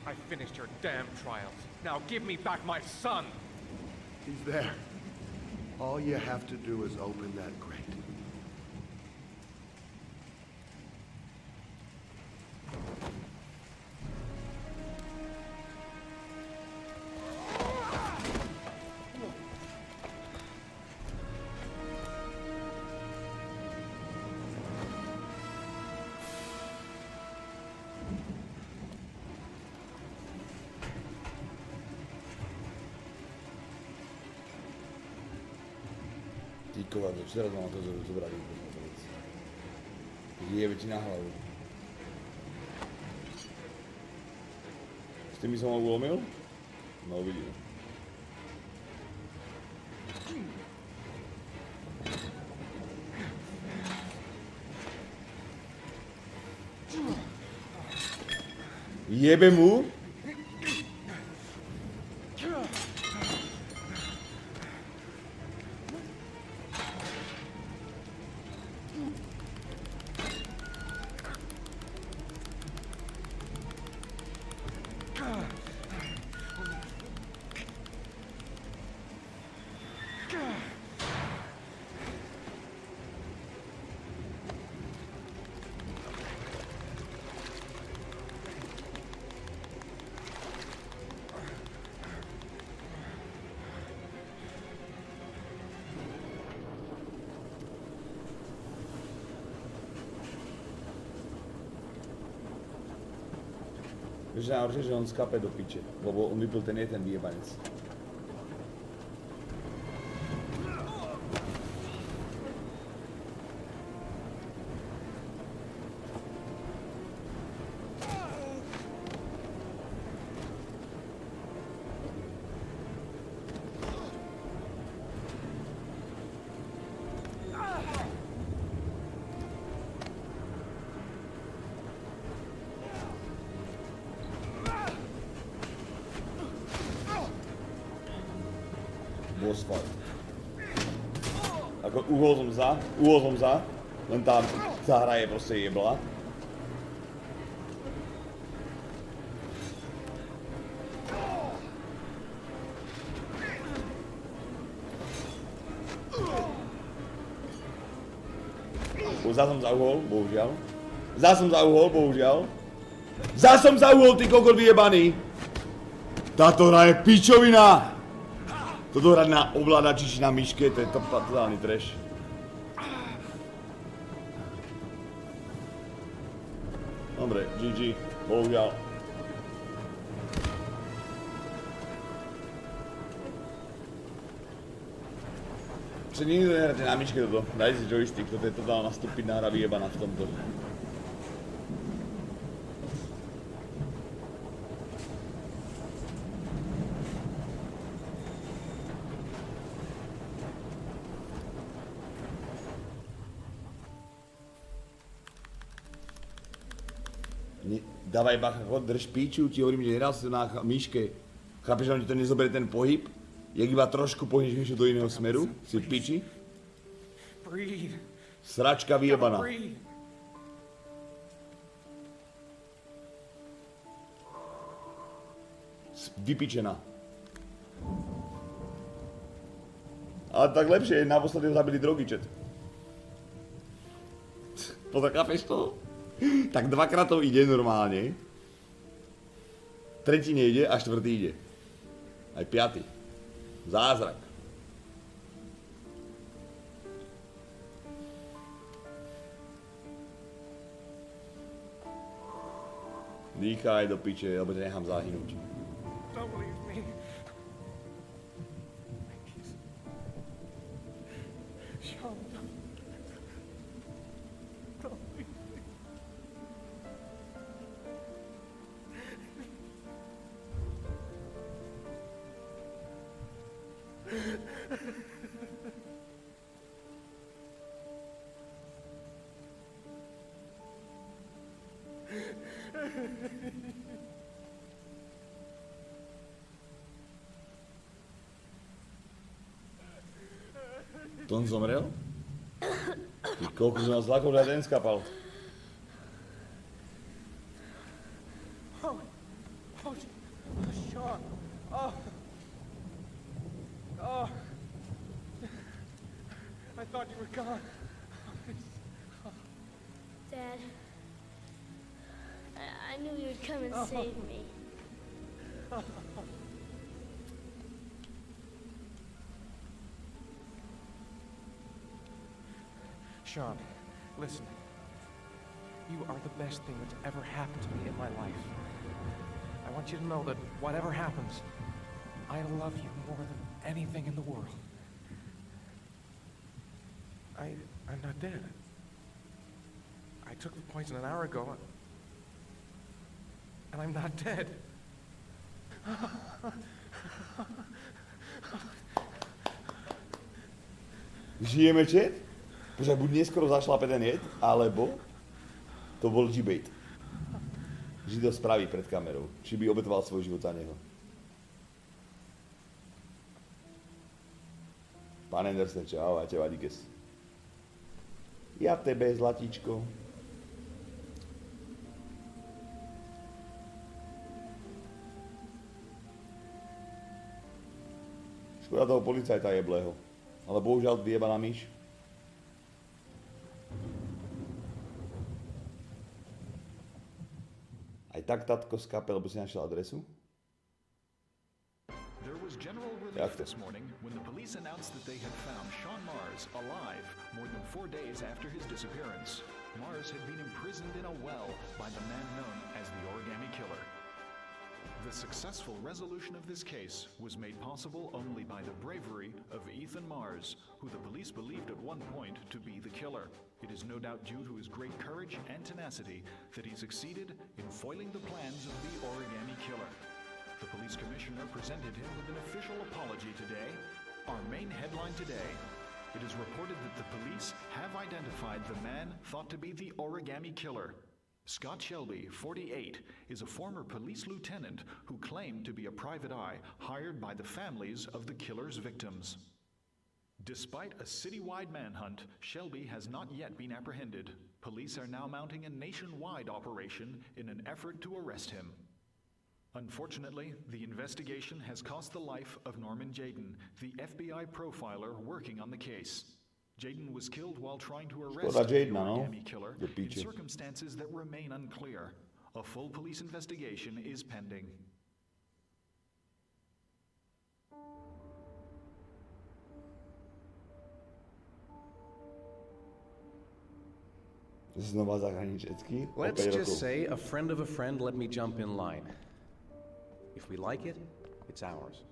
I finished your damn trials. Now give me back my son! He's there. All you have to do is open that grate. Ty kovadlo, čo teraz mám to zobrať? Je väčšina hlavu. S tými som ho ulomil? No uvidím. Jebe mu? Takže najhoršie, že on skape do piče, lebo on vypil ten vyjebanec. Boss fight. Ako uhol som za, len tá hra je proste jebla. Zás som zauhol, bohužiaľ. Zás som zauhol, ty kokot vyjebaný! Táto hra je pičovina! Toto hrať na ovládači či na myške, to je totálny trash. Dobre, GG, bohužiaľ. Čiže nikdy nehráte na myške toto, dajte si joystick, toto je totálna stupidná hra vyjebaná v tomto. Dávaj bacha, drž píču, ti hovorím, že nehral si to na myške. Chápeš, že on ti to nezoberie ten pohyb? Jak iba trošku pohneš myšu do iného smeru? Si v piči? Sračka vyjebaná. Vypičená. Ale tak lepšie, naposledy ho zabili drogy, čet. Pozor, chápeš to? Tak dvakrát to ide normálne. Tretí nejde a štvrtý ide. Aj piaty. Zázrak. Dýchaj do piče, lebo ťa nechám zahynúť. Don't leave me. Sean. Don't leave me. To on zomrel? Ty koľko z nás zlakov na jeden skapal. Oh, Sean. Oh. I thought you were gone. Dad, I knew you'd come and save me. Sean, listen. You are the best thing that's ever happened to me in my life. I want you to know that whatever happens, I love you more than anything in the world. I'm not dead. I took the poison an hour ago, and I'm not dead. Žijeme, chat? Počkaj, buď neskoro zašlape ten jed, alebo to bol G-bait. Že to spraví pred kamerou. Či by obetoval svoj život za neho. Pán Anderson, čau, a teba díkes. Ja tebe, zlatíčko. Škoda toho policajta jeblého. Ale bohužiaľ vyjebaná myš. Aj tak tatko skápe, lebo si našiel adresu? There was general relief this morning when the police announced that they had found Sean Mars alive more than 4 days after his disappearance. Mars had been imprisoned in a well by the man known as the Origami Killer. The successful resolution of this case was made possible only by the bravery of Ethan Mars, who the police believed at one point to be the killer. It is no doubt due to his great courage and tenacity that he succeeded in foiling the plans of the Origami Killer. The police commissioner presented him with an official apology today. Our main headline today: it is reported that the police have identified the man thought to be the Origami Killer. Scott Shelby, 48, is a former police lieutenant who claimed to be a private eye hired by the families of the killer's victims. Despite a citywide manhunt, Shelby has not yet been apprehended. Police are now mounting a nationwide operation in an effort to arrest him. Unfortunately, the investigation has cost the life of Norman Jayden, the FBI profiler working on the case. Jayden was killed while trying to arrest the Origami Killer in circumstances that remain unclear. A full police investigation is pending. Znova zahraničecky. Let's just say a friend of a friend let me jump in line. If we like it, it's ours.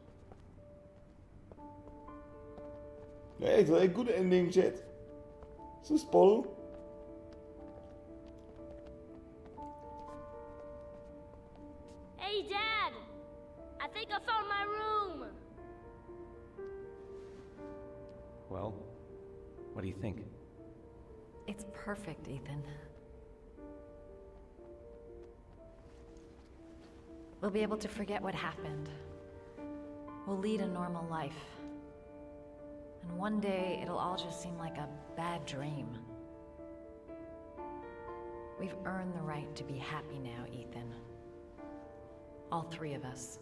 Hey, to je good ending, chat. Sú spolu. Hey, Dad! I think I found my room! Well, what do you think? It's perfect, Ethan. We'll be able to forget what happened. We'll lead a normal life. And one day, it'll all just seem like a bad dream. We've earned the right to be happy now, Ethan. All three of us.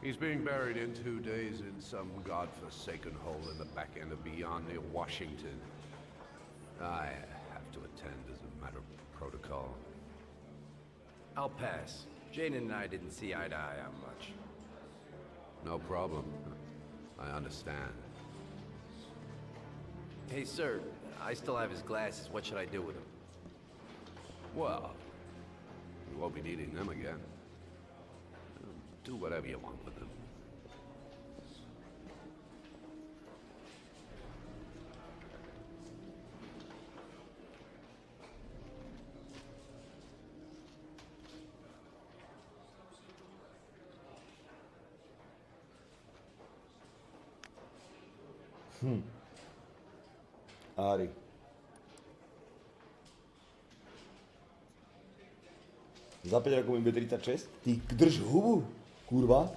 He's being buried in 2 days in some godforsaken hole in the back end of beyond near Washington. I have to attend as a matter of protocol. I'll pass. Jane and I didn't see eye to eye on much. No problem. I understand. Hey, sir, I still have his glasses. What should I do with them? Well, you won't be needing them again. Do whatever you want with them. Ari. Za 5 rokov mi bude 36? Ty drž hubu, kurva.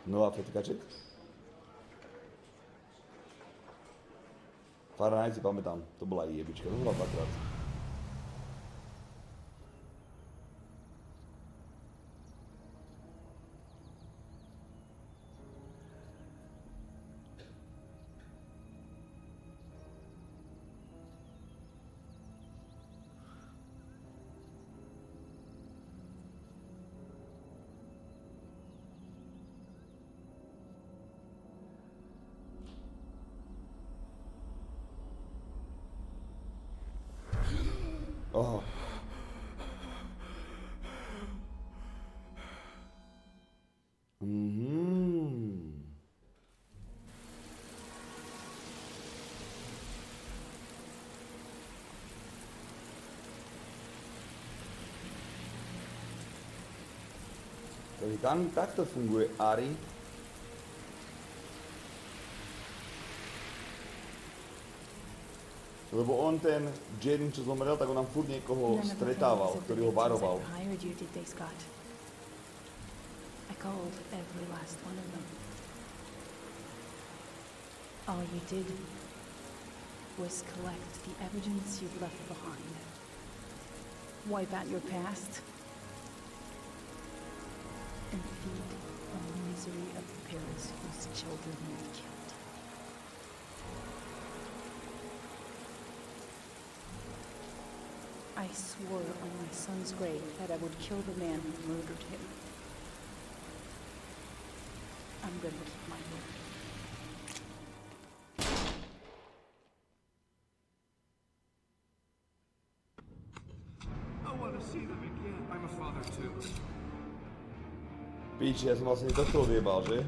Nová fetkaček? Fahrenheit si pamätám, to bola jebička, to bola dvakrát. Oh. Takže takto funguje Ari. Lebo on ten Jaden, čo zomrel, tak on nám furt niekoho stretával, ktorý ho varoval. I called every last one of them. All you did was collect the evidence you've left behind. Wipe out your past and feed on the misery of the parents whose children you've killed. I swore on my son's grave that I would kill the man who murdered him. I'm going to keep my word. I want to see them again. I'm a father too. Píči, ja som vlastne tohto odjebal, že?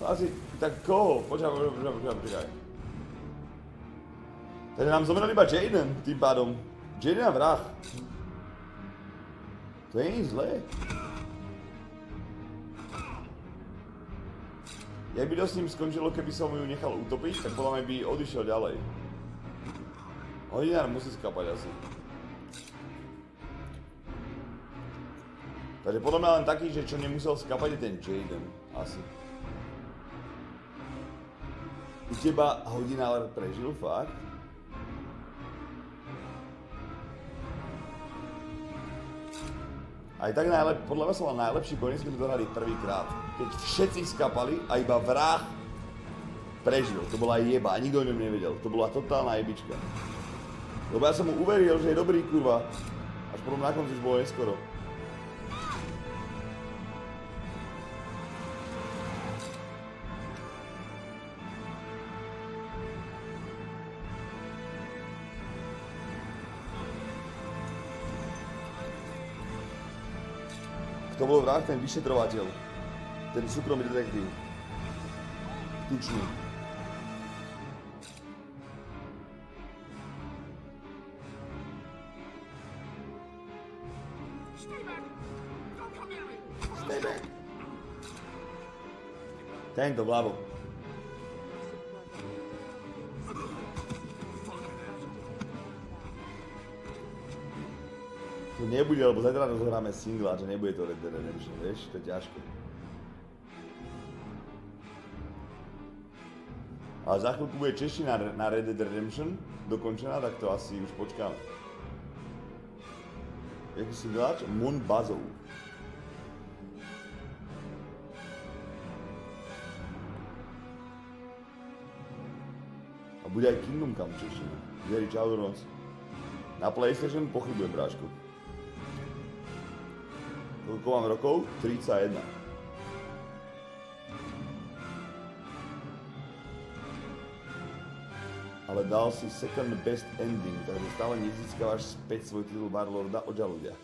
Asi, tak koho? Počkaj. Takže nám zomrel iba Jaden, tým pádom. Jaden a vrah. To je nic zlé. Jak by to s ním skončilo, keby som ju nechal utopiť, tak podľa mňa by odišiel ďalej. Hodinár musí skapať asi. Takže podľa mňa len taký, že čo nemusel skapať je ten Jaden. Asi. U teba hodinár prežil, fakt? Aj tak podľa mňa som mal najlepší koniec, keď to hrali prvýkrát. Keď všetci skapali a iba vrah prežil. To bola jeba a nikto o ňom nevedel. To bola totálna jebička. Lebo ja som mu uveril, že je dobrý, kurva. Až potom na konci už bolo neskoro. To bol vrah, ten vyšetrovateľ. Ten súkromný detektív. Tučný. Stay back. Tento vľavo. To nebude, lebo zajtra rozohráme singla, že nebude to Red Dead Redemption, vieš, to je ťažké. Ale za chvíľku bude čeština na Red Dead Redemption dokončená, tak to asi už počkáme. Jaký singláč? Mon Bazou. A bude aj Kingdom Come čeština. Jerry Childrons. Na PlayStation pochybujem, bráško. Koľko mám rokov? 31. Ale dal si second best ending, takže stále nezískavaš späť svoj titul Warlorda od ľudia.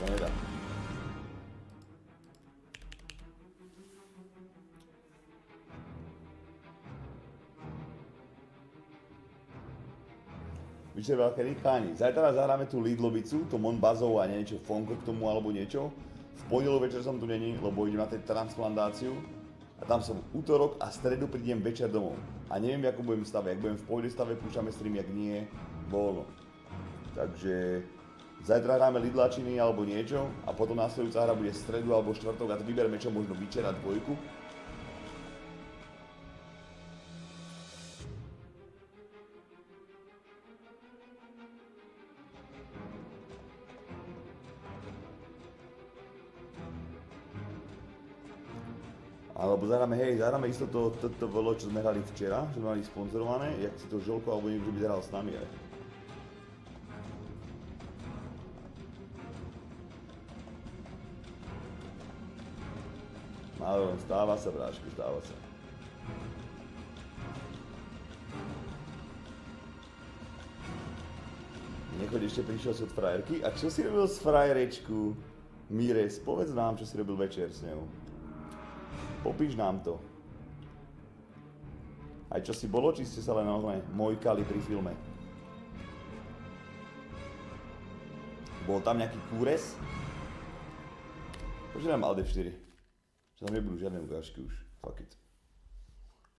To nedá. Vyčerpal kedy cháni. Zajtra zahráme tú Lidlovicu, to Monbazov a niečo Fonko k tomu alebo niečo. V pondelok večer som tu není, lebo idem na tej transplantáciu. A tam som útorok a stredu prídem večer domov. A neviem, ako budem v stave. Ak budem v pohode stave, púšťame stream, jak nie, voľno. Takže zajtra hráme Lidlačiny alebo niečo a potom následujúca hra bude stredu alebo štvrtok a to vybereme čo možno Vyčera 2. Alebo zahráme isto to TTVL, čo sme hrali včera, že sme mali sponzorované, jak si to Žolko alebo niekto by hral s nami aj. Ale stáva sa, brášku, stáva sa. Nechoď, ešte prišiel si od frajerky. A čo si robil s frajerečku? Mires, povedz nám, čo si robil večer s ňou. Popíš nám to. Aj čo si bolo, či ste sa len mojkali pri filme? Bol tam nejaký kúres? Počkaj nám Alde 4. Že tam nebudú žiadne ukážky už. Fuck it.